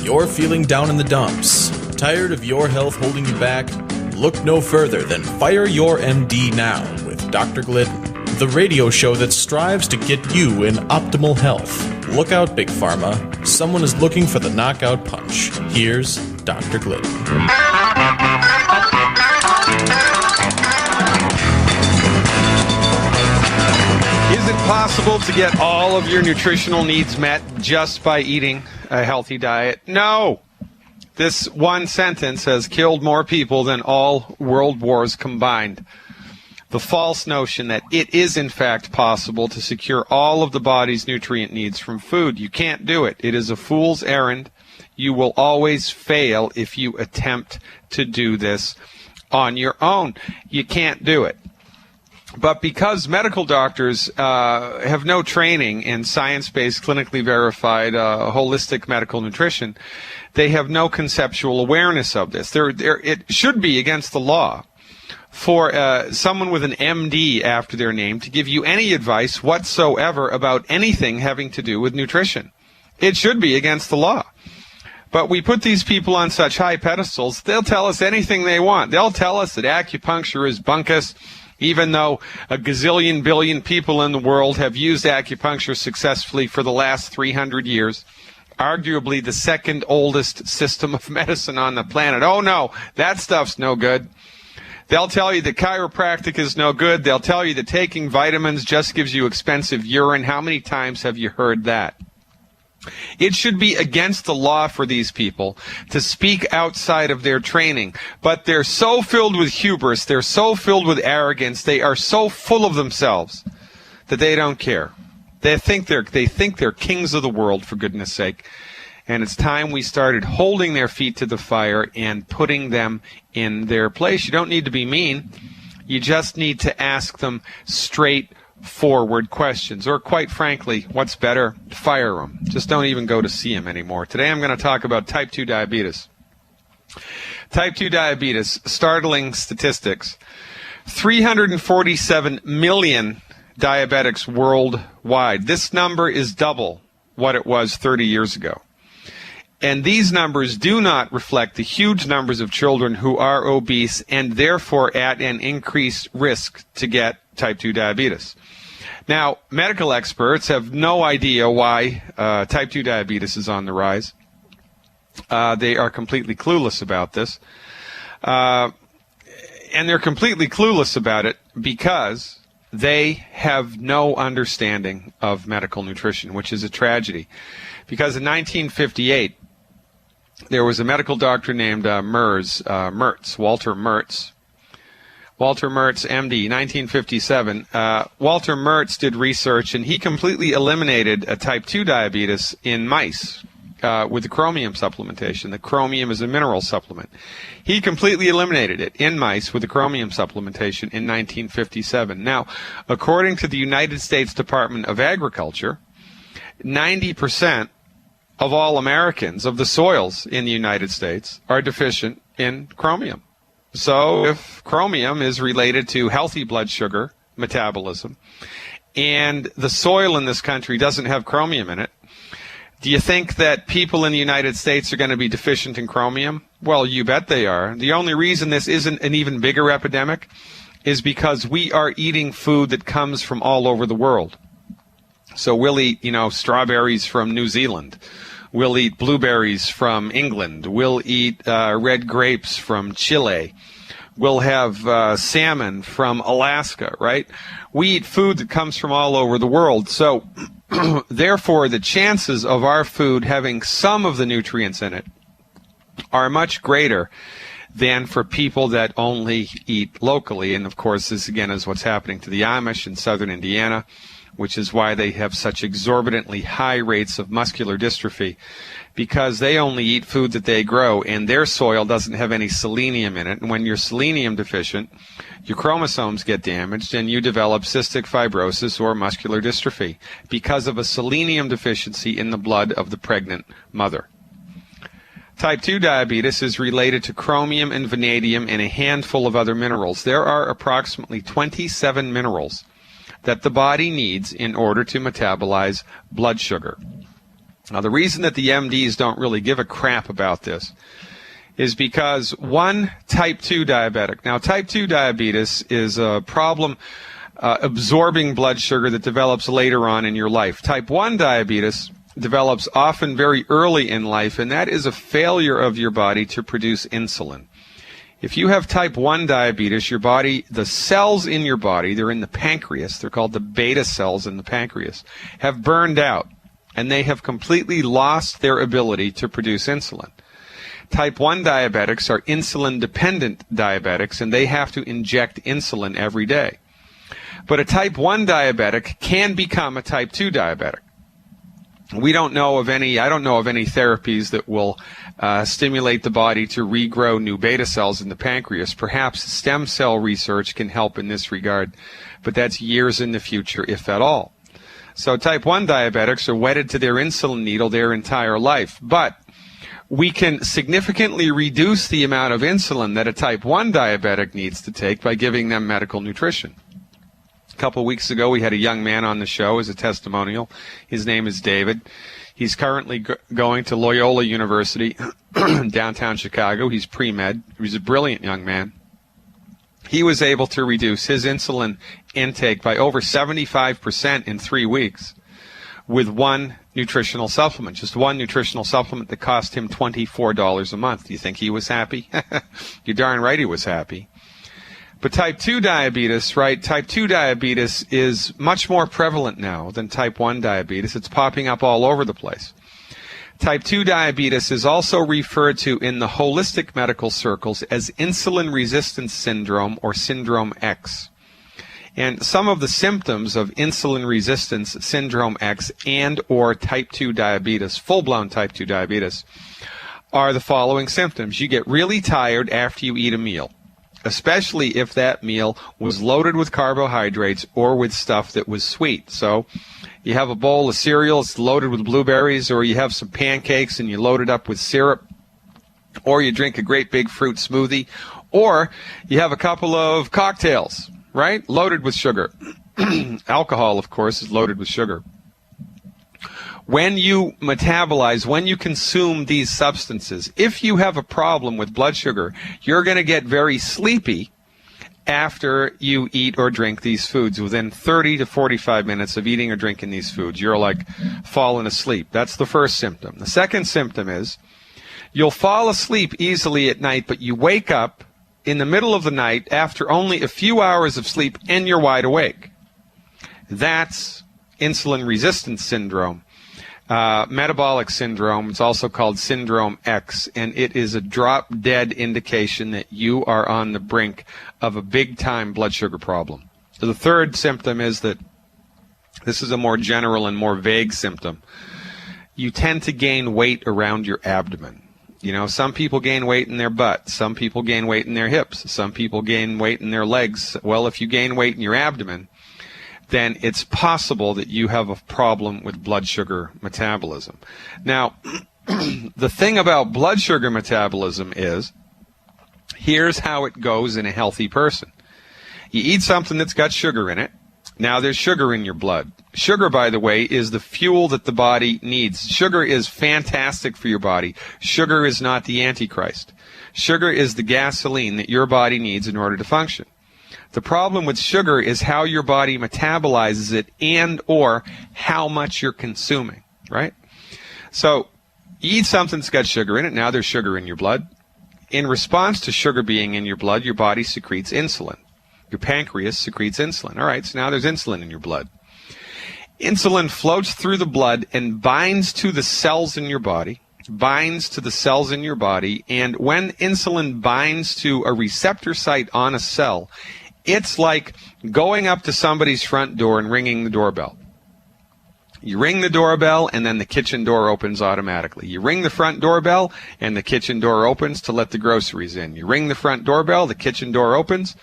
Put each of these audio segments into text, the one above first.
You're feeling down in the dumps. Tired of your health holding you back? Look no further than Fire Your MD Now with Dr. Glidden, the radio show that strives to get you in optimal health. Look out, Big Pharma. Someone is looking for the knockout punch. Here's Dr. Glidden. Is it possible to get all of your nutritional needs met just by eating a healthy diet? No. This one sentence has killed more people than all world wars combined. The false notion that it is in fact possible to secure all of the body's nutrient needs from food. You can't do it. It is a fool's errand. You will always fail if you attempt to do this on your own. You can't do it. But because medical doctors have no training in science-based, clinically verified, holistic medical nutrition, they have no conceptual awareness of this. It should be against the law for someone with an MD after their name to give you any advice whatsoever about anything having to do with nutrition. It should be against the law. But we put these people on such high pedestals, they'll tell us anything they want. They'll tell us that acupuncture is bunkus, even though a gazillion billion people in the world have used acupuncture successfully for the last 300 years. Arguably the second oldest system of medicine on the planet. Oh no, that stuff's no good. They'll tell you that chiropractic is no good. They'll tell you that taking vitamins just gives you expensive urine. How many times have you heard that? It should be against the law for these people to speak outside of their training. But they're so filled with hubris, they're so filled with arrogance, they are so full of themselves that they don't care. They think they're kings of the world, for goodness sake. And it's time we started holding their feet to the fire and putting them in their place. You don't need to be mean. You just need to ask them straightforward questions. Or quite frankly, what's better? Fire them. Just don't even go to see them anymore. Today I'm going to talk about type 2 diabetes. Type 2 diabetes, startling statistics. 347 million diabetics worldwide. This number is double what it was 30 years ago. And these numbers do not reflect the huge numbers of children who are obese and therefore at an increased risk to get type 2 diabetes. Now, medical experts have no idea why type 2 diabetes is on the rise. They are completely clueless about this. And they're completely clueless about it because they have no understanding of medical nutrition, which is a tragedy. Because in 1958, there was a medical doctor named Walter Mertz, MD, 1957. Walter Mertz did research, and he completely eliminated type 2 diabetes in mice with the chromium supplementation. The chromium is a mineral supplement. He completely eliminated it in mice with the chromium supplementation in 1957. Now, according to the United States Department of Agriculture, 90% of all Americans, of the soils in the United States, are deficient in chromium. So if chromium is related to healthy blood sugar metabolism, and the soil in this country doesn't have chromium in it, do you think that people in the United States are going to be deficient in chromium? Well, you bet they are. The only reason this isn't an even bigger epidemic is because we are eating food that comes from all over the world. So we'll eat, strawberries from New Zealand. We'll eat blueberries from England. We'll eat red grapes from Chile. We'll have salmon from Alaska, right? We eat food that comes from all over the world. So, therefore, the chances of our food having some of the nutrients in it are much greater than for people that only eat locally. And, of course, this, again, is what's happening to the Amish in southern Indiana, which is why they have such exorbitantly high rates of muscular dystrophy, because they only eat food that they grow, and their soil doesn't have any selenium in it. And when you're selenium deficient, your chromosomes get damaged, and you develop cystic fibrosis or muscular dystrophy because of a selenium deficiency in the blood of the pregnant mother. Type 2 diabetes is related to chromium and vanadium and a handful of other minerals. There are approximately 27 minerals that the body needs in order to metabolize blood sugar. Now, the reason that the MDs don't really give a crap about this is because, one, type 2 diabetic. Now, type 2 diabetes is a problem absorbing blood sugar that develops later on in your life. Type 1 diabetes develops often very early in life, and that is a failure of your body to produce insulin. If you have type 1 diabetes, your body, the cells in your body, they're in the pancreas, they're called the beta cells in the pancreas, have burned out, and they have completely lost their ability to produce insulin. Type 1 diabetics are insulin-dependent diabetics, and they have to inject insulin every day. But a type 1 diabetic can become a type 2 diabetic. I don't know of any therapies that will stimulate the body to regrow new beta cells in the pancreas. Perhaps stem cell research can help in this regard, but that's years in the future, if at all. So type 1 diabetics are wedded to their insulin needle their entire life. But we can significantly reduce the amount of insulin that a type 1 diabetic needs to take by giving them medical nutrition. A couple of weeks ago, we had a young man on the show as a testimonial. His name is David. He's currently going to Loyola University, downtown Chicago. He's pre-med. He's a brilliant young man. He was able to reduce his insulin intake by over 75% in 3 weeks with one nutritional supplement, just one nutritional supplement that cost him $24 a month. Do you think he was happy? You're darn right he was happy. But type 2 diabetes, right? Type 2 diabetes is much more prevalent now than type 1 diabetes. It's popping up all over the place. Type 2 diabetes is also referred to in the holistic medical circles as insulin resistance syndrome or syndrome X. And some of the symptoms of insulin resistance syndrome X and or type 2 diabetes, full-blown type 2 diabetes, are the following symptoms. You get really tired after you eat a meal, especially if that meal was loaded with carbohydrates or with stuff that was sweet. So you have a bowl of cereal, it's loaded with blueberries, or you have some pancakes and you load it up with syrup, or you drink a great big fruit smoothie, or you have a couple of cocktails, right, loaded with sugar. Alcohol, of course, is loaded with sugar. When you metabolize, when you consume these substances, if you have a problem with blood sugar, you're going to get very sleepy after you eat or drink these foods. Within 30 to 45 minutes of eating or drinking these foods, you're like falling asleep. That's the first symptom. The second symptom is you'll fall asleep easily at night, but you wake up in the middle of the night after only a few hours of sleep and you're wide awake. That's insulin resistance syndrome. Metabolic syndrome. It's also called syndrome X, and it is a drop-dead indication that you are on the brink of a big-time blood sugar problem. So the third symptom is that this is a more general and more vague symptom. You tend to gain weight around your abdomen. You know, some people gain weight in their butt. Some people gain weight in their hips. Some people gain weight in their legs. Well, if you gain weight in your abdomen, then it's possible that you have a problem with blood sugar metabolism. Now, the thing about blood sugar metabolism is, here's how it goes in a healthy person. You eat something that's got sugar in it. Now, there's sugar in your blood. Sugar, by the way, is the fuel that the body needs. Sugar is fantastic for your body. Sugar is not the Antichrist. Sugar is the gasoline that your body needs in order to function. The problem with sugar is how your body metabolizes it and or how much you're consuming, right? So you eat something that's got sugar in it. Now there's sugar in your blood. In response to sugar being in your blood, your body secretes insulin. Your pancreas secretes insulin. All right, so now there's insulin in your blood. Insulin floats through the blood and binds to the cells in your body, and when insulin binds to a receptor site on a cell, it's like going up to somebody's front door and ringing the doorbell. You ring the doorbell, and then the kitchen door opens automatically. You ring the front doorbell, and the kitchen door opens to let the groceries in. You ring the front doorbell, the kitchen door opens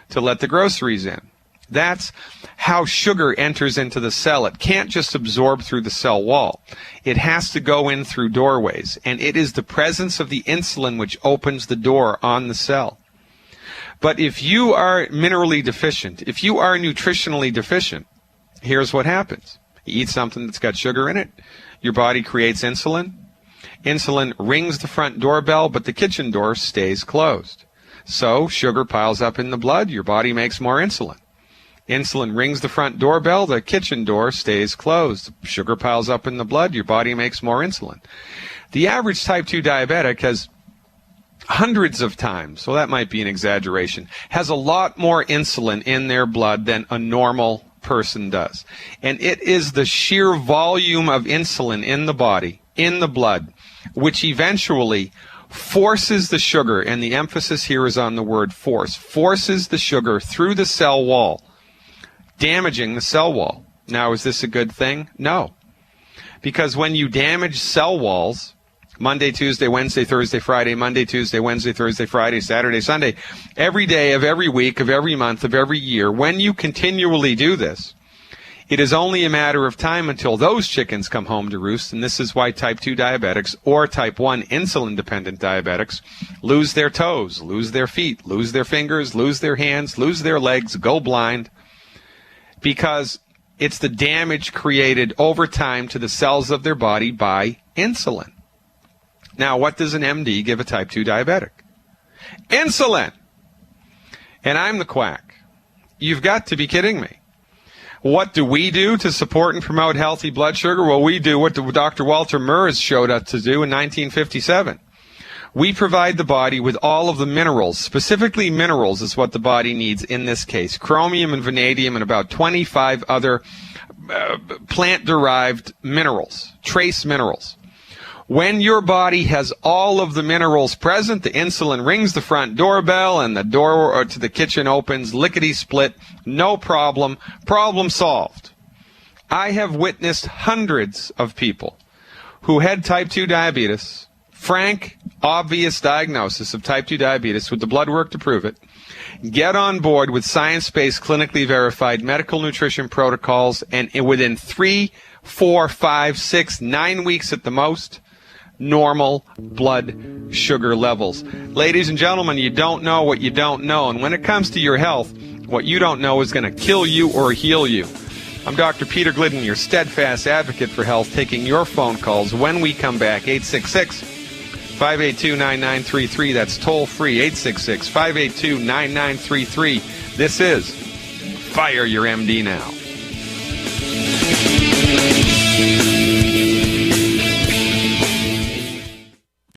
to let the groceries in. That's how sugar enters into the cell. It can't just absorb through the cell wall. It has to go in through doorways, and it is the presence of the insulin which opens the door on the cell. But if you are minerally deficient, if you are nutritionally deficient, here's what happens. You eat something that's got sugar in it, your body creates insulin. Insulin rings the front doorbell, but the kitchen door stays closed. So sugar piles up in the blood, your body makes more insulin. Insulin rings the front doorbell, the kitchen door stays closed. Sugar piles up in the blood, your body makes more insulin. The average type 2 diabetic has hundreds of times, well, that might be an exaggeration, has a lot more insulin in their blood than a normal person does. And it is the sheer volume of insulin in the body, in the blood, which eventually forces the sugar, and the emphasis here is on the word force, forces the sugar through the cell wall, damaging the cell wall. Now, is this a good thing? No. Because when you damage cell walls, Monday, Tuesday, Wednesday, Thursday, Friday, Monday, Tuesday, Wednesday, Thursday, Friday, Saturday, Sunday, every day of every week, of every month, of every year, when you continually do this, it is only a matter of time until those chickens come home to roost, and this is why type 2 diabetics or type 1 insulin-dependent diabetics lose their toes, lose their feet, lose their fingers, lose their hands, lose their legs, go blind, because it's the damage created over time to the cells of their body by insulin. Now, what does an MD give a type 2 diabetic? Insulin! And I'm the quack. You've got to be kidding me. What do we do to support and promote healthy blood sugar? Well, we do what Dr. Walter Murs showed us to do in 1957. We provide the body with all of the minerals. Specifically, minerals is what the body needs in this case. Chromium and vanadium and about 25 other plant-derived minerals, trace minerals. When your body has all of the minerals present, the insulin rings the front doorbell and the door to the kitchen opens, lickety-split, no problem, problem solved. I have witnessed hundreds of people who had type 2 diabetes, frank, obvious diagnosis of type 2 diabetes with the blood work to prove it, get on board with science-based, clinically verified medical nutrition protocols, and within 3, 4, 5, 6, 9 weeks at the most, normal blood sugar levels. Ladies and gentlemen, you don't know what you don't know. And when it comes to your health, what you don't know is going to kill you or heal you. I'm Dr. Peter Glidden, your steadfast advocate for health, taking your phone calls when we come back. 866-582-9933. That's toll free. 866-582-9933. This is Fire Your MD Now.